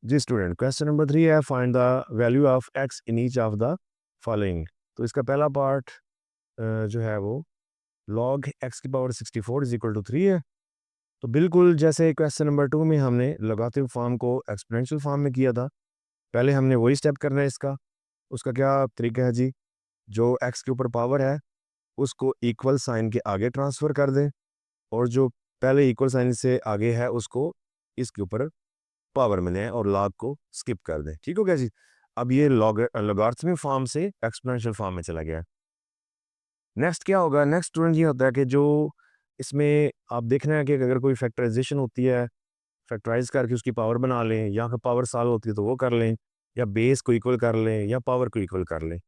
जी student, question number 3 है find the value of x in each of the following. तो इसका पहला part जो है वो लॉग एक्स की पावर 64 इज इक्वल टू 3 है। तो बिल्कुल जैसे क्वेश्चन नंबर 2 में हमने लगातिव फॉर्म को एक्सपोनेंशियल फॉर्म में किया था, पहले हमने वही स्टेप करना है इसका। उसका क्या तरीका है जी? जो एक्स के ऊपर पावर है उसको इक्वल साइन के आगे ट्रांसफ़र कर दें, और जो पहले इक्वल साइन से आगे है उसको इसके ऊपर पावर में लें और लॉग को स्किप कर दें। ठीक हो गया जी? अब ये लॉगरिथमिक फॉर्म से एक्सपोनेंशियल फॉर्म में चला गया। नेक्स्ट क्या होगा? नेक्स्ट स्टूडेंट ये होता है कि जो इसमें आप देखना है कि अगर कोई फैक्टराइजेशन होती है, फैक्टराइज करके उसकी पावर बना लें, या फिर पावर सॉल्व होती है तो वो कर लें, या बेस को इक्वल कर लें, या पावर को इक्वल कर लें।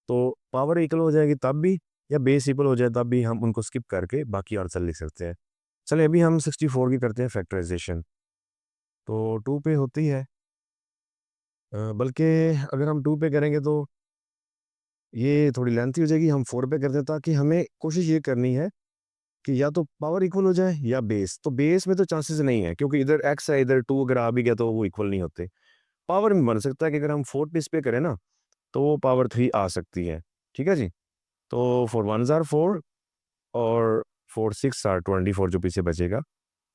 तो पावर इक्वल हो जाएगी तब भी, या बेस इक्वल हो जाए तब भी हम उनको स्किप करके बाकी आंसर लिख सकते हैं। चलिए अभी हम 64 की करते हैं फैक्टराइजेशन। तो 2 पे होती है, बल्कि अगर हम 2 पे करेंगे तो ये थोड़ी लेंथी हो जाएगी, हम 4 पे करते हैं, ताकि हमें कोशिश ये करनी है कि या तो पावर इक्वल हो जाए या बेस। तो बेस में तो चांसेस नहीं है, क्योंकि इधर x है, इधर 2 अगर आ भी गया तो वो इक्वल नहीं होते। पावर में बन सकता है कि अगर हम 4 पे इस पे करें ना, तो वो पावर 3 आ सकती है। ठीक है जी? तो 4 1s आर 4, और 4 6 आर 24 जो पीछे बचेगा।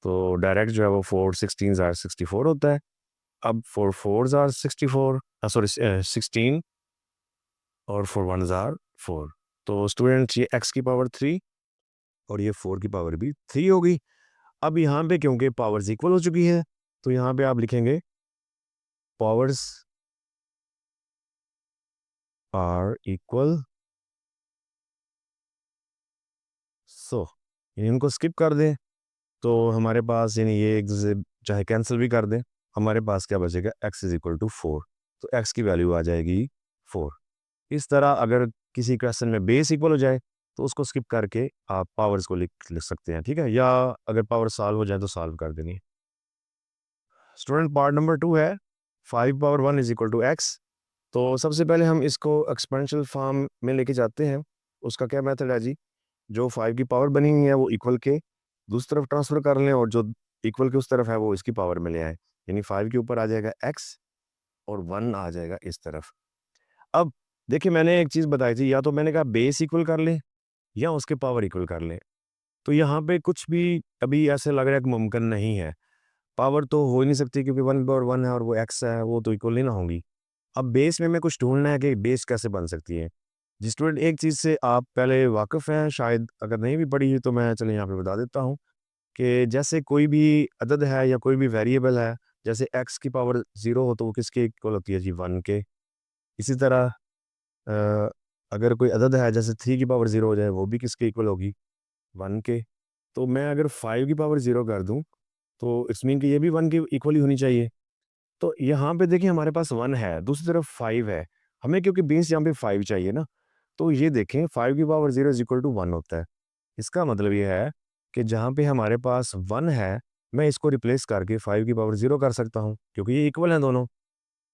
तो डायरेक्ट जो है वो 4 16s आर 64 होता है। अब 4 4s आर 64, सॉरी 16, और 4 1s आर 4। तो स्टूडेंट ये x की पावर 3 और ये 4 की पावर भी 3 होगी। अब यहाँ पे क्योंकि पावर्स इक्वल हो चुकी है, तो यहाँ पे आप लिखेंगे पावर्स आर इक्वल, सो यानी इनको स्किप कर दें, तो हमारे पास यानी ये एक दूसरे चाहे कैंसिल भी कर दें, हमारे पास क्या बचेगा? x is equal to 4। तो x की वैल्यू आ जाएगी 4। इस तरह अगर किसी क्वेश्चन में बेस इक्वल हो जाए तो उसको स्किप करके आप पावर्स को लिख लिख सकते हैं। ठीक है? या अगर पावर सॉल्व हो जाए तो सॉल्व कर देनी है। स्टूडेंट पार्ट नंबर 2 है 5 power 1 is equal to x. तो सबसे पहले हम इसको एक्सपोनेंशियल फॉर्म में लेके जाते हैं। उसका क्या मेथड है जी? जो 5 की पावर बनी हुई है वो इक्वल के दूसरी तरफ ट्रांसफर कर लें, और जो इक्वल के उस तरफ है वो इसकी पावर में ले आए। यानी 5 के ऊपर आ जाएगा x, और 1 आ जाएगा इस तरफ। अब देखिए, मैंने एक चीज़ बताई थी, या तो मैंने कहा बेस इक्वल कर लें या उसके पावर इक्वल कर लें। तो यहाँ पे कुछ भी अभी ऐसे लग रहा है कि मुमकिन नहीं है। पावर तो हो ही नहीं सकती, क्योंकि 1 पावर 1 है और वो x है, वो तो इक्वल ही ना होंगी। अब बेस में हमें कुछ ढूँढना है कि बेस कैसे बन सकती है। जी स्टूडेंट, एक चीज़ से आप पहले वाकिफ़ हैं, शायद अगर नहीं भी पढ़ी है तो मैं चलिए यहाँ पे बता देता हूँ कि जैसे कोई भी अदद है या कोई भी वेरिएबल है, जैसे x की पावर 0 हो तो वो किसके इक्वल होती है जी? 1 के। इसी तरह अ, अगर कोई अदद है जैसे 3 की पावर 0 हो जाए, वो भी किसके इक्वल होगी? 1 के। तो मैं अगर 5 की पावर 0 कर दूँ, तो इट्स मीन कि ये भी 1 के इक्वल ही होनी चाहिए। तो यहाँ पे देखिए हमारे पास 1 है, दूसरी तरफ 5 है। हमें क्योंकि बेस यहाँ पे 5 चाहिए ना, तो ये देखें 5 की पावर 0 इज़ इक्वल टू 1 होता है। इसका मतलब ये है कि जहाँ पे हमारे पास 1 है, मैं इसको रिप्लेस करके 5 की पावर 0 कर सकता हूँ, क्योंकि ये इक्वल हैं दोनों।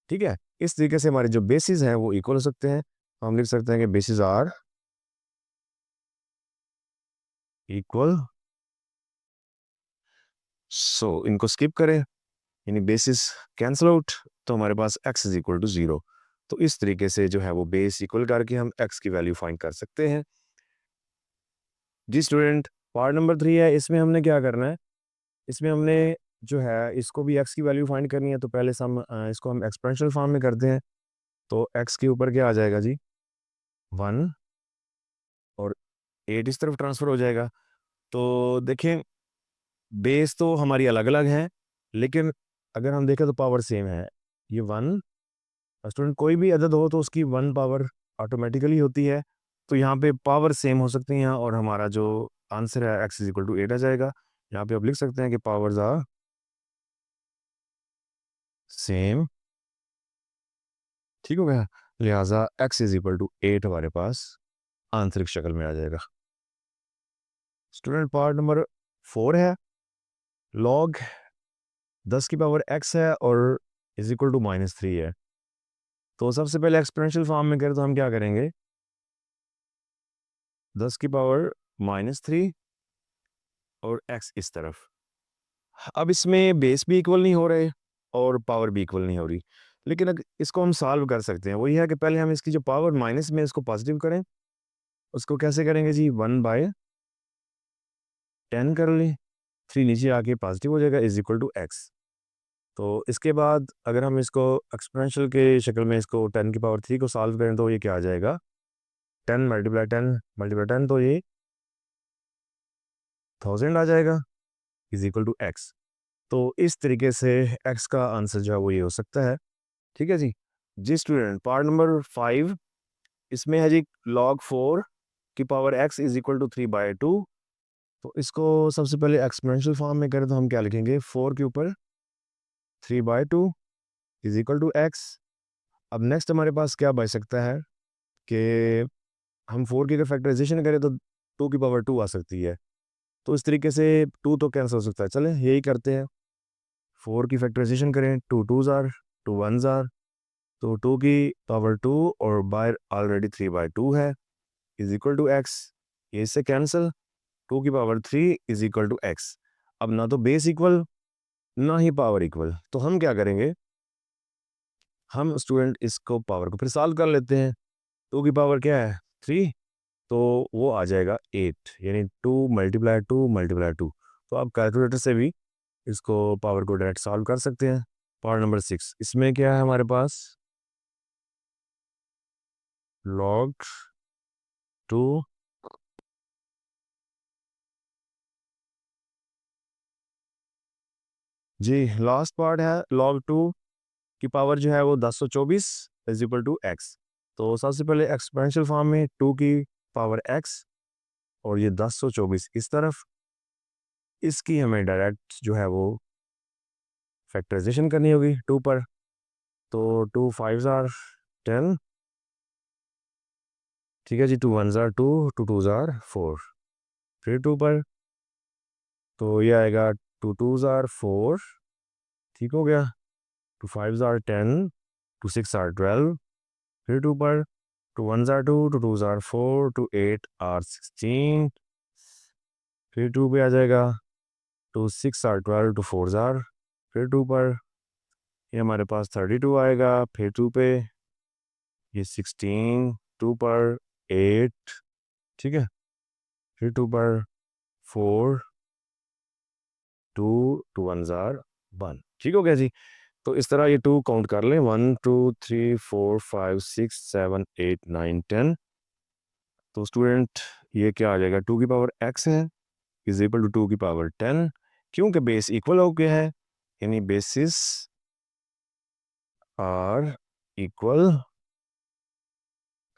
ठीक है? इस तरीके से हमारे जो बेसिस हैं वो इक्वल हो सकते हैं। हम लिख सकते हैं कि बेसिस आर इक्वल, सो इनको स्किप करें, यानी बेसिस कैंसल आउट, तो हमारे पास x इज इक्वल टू 0। तो इस तरीके से जो है वो बेस इक्वल करके हम x की वैल्यू फाइंड कर सकते हैं। जी स्टूडेंट, पार्ट नंबर 3 है, इसमें हमने क्या करना है? इसमें हमने जो है इसको भी x की वैल्यू फाइंड करनी है। तो पहले से हम इसको हम एक्सपोनेंशियल फॉर्म में करते हैं। तो x के ऊपर क्या आ जाएगा जी? 1, और 8 इस तरफ ट्रांसफ़र हो जाएगा। तो देखें, बेस तो हमारी अलग-अलग हैं, लेकिन अगर हम देखें तो पावर सेम है। ये 1, स्टूडेंट कोई भी अदद हो तो उसकी 1 पावर ऑटोमेटिकली होती है। तो यहाँ पे पावर सेम हो सकती हैं, और हमारा जो आंसर है x इज़ इक्वल टू 8 आ जाएगा। यहाँ पे आप लिख सकते हैं कि पावर्स आर सेम। ठीक हो गया? लिहाज़ा x इज़ इक्वल टू 8 हमारे पास आंसर की शक्ल में आ जाएगा। स्टूडेंट पार्ट नंबर 4 है, लॉग 10 की पावर x है और इज़ इक्वल टू -3 है। तो सबसे पहले एक्सपोनेंशियल फॉर्म में करें तो हम क्या करेंगे? 10 की पावर -3 और x इस तरफ। अब इसमें बेस भी इक्वल नहीं हो रहे, और पावर भी इक्वल नहीं हो रही। लेकिन अगर इसको हम सॉल्व कर सकते हैं, वही है कि पहले हम इसकी जो पावर माइनस में इसको पॉजिटिव करें। उसको कैसे करेंगे जी, 1/10 कर लें, 3 नीचे आके पॉजिटिव हो जाएगा इज इक्वल टू एक्स। तो इसके बाद अगर हम इसको एक्सपोनेंशियल के शक्ल में इसको 10 की पावर 3 को सॉल्व करें तो ये क्या आ जाएगा, 10 × 10 × 10 तो ये 1000 आ जाएगा इज इक्वल टू एक्स। तो इस तरीके से एक्स का आंसर जो है वो ये हो सकता है। ठीक है जी स्टूडेंट, पार्ट नंबर 5 इसमें है जी log 4 की power x is equal to 3/2। तो इसको सबसे पहले एक्सपोनेंशियल फॉर्म में करें तो हम क्या लिखेंगे, 4 के ऊपर 3/2 इज इक्वल टू एक्स। अब नेक्स्ट हमारे पास क्या बच सकता है कि हम 4 की अगर फैक्टराइजेशन करें तो 2 की पावर 2 आ सकती है। तो इस तरीके से 2 तो कैंसिल हो सकता है, चलें यही करते हैं। 4 की फैक्टराइजेशन करें, 2 2s आर 2 1s आर, तो 2 की पावर 2 और बाहर ऑलरेडी 3/2 है इज इक्वल टू एक्स। ये इससे कैंसिल, 2 की power 3 is equal to x. अब ना तो बेस इक्वल ना ही पावर इक्वल, तो हम क्या करेंगे, हम स्टूडेंट इसको पावर को फिर सॉल्व कर लेते हैं। 2 की पावर क्या है 3, तो वो आ जाएगा 8, यानी 2 × 2 × 2। तो आप कैलकुलेटर से भी इसको पावर को डायरेक्ट सॉल्व कर सकते हैं। पार्ट नंबर 6 इसमें क्या है हमारे पास, log 2 जी, लास्ट पार्ट है log 2 की पावर जो है वो 1024 इज इक्वल टू एक्स। तो सबसे पहले एक्सपेंशियल फॉर्म में 2 की पावर एक्स और ये 1024 इस तरफ, इसकी हमें डायरेक्ट जो है वो फैक्टराइजेशन करनी होगी 2 पर। तो 2 5s आर 10, ठीक है जी, 2 1s आर 2, 2 2s आर 4, फिर 2 पर, तो ये आएगा 2 2s आर 4, ठीक हो गया, 2 5s आर 10, 2 6 आर 12, फिर 2 पर, 2 1s are 2, 2 2s are 4, 2 8 are 16, फिर 2 पे आ जाएगा, 2 6 आर 12, 2 4s आर, फिर 2 पर, ये हमारे पास 32 आएगा, फिर 2 पे ये 16, 2 पर 8, ठीक है, फिर 2 पर 4, 2 2 1s आर 1, ठीक हो गया जी। तो इस तरह ये 2 काउंट कर लें, 1 2 3 4 5 6 7 8 9 10। तो स्टूडेंट ये क्या आ जाएगा, 2 की पावर x है इज इक्वल टू 2 की पावर 10, क्योंकि बेस इक्वल हो गया है, यानी बेसिस आर इक्वल,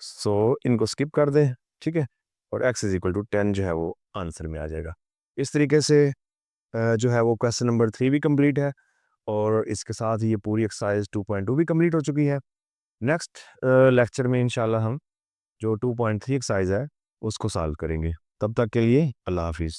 सो इनको स्किप कर दें, ठीक है, और x इज इक्वल टू 10 जो है वो आंसर में आ जाएगा। इस तरीके से जो है वो क्वेश्चन नंबर 3 भी कंप्लीट है और इसके साथ ही ये पूरी एक्सरसाइज 2.2 भी कंप्लीट हो चुकी है। नेक्स्ट लेक्चर में इंशाल्लाह हम जो 2.3 एक्सरसाइज है उसको सॉल्व करेंगे। तब तक के लिए अल्लाह हाफिज़।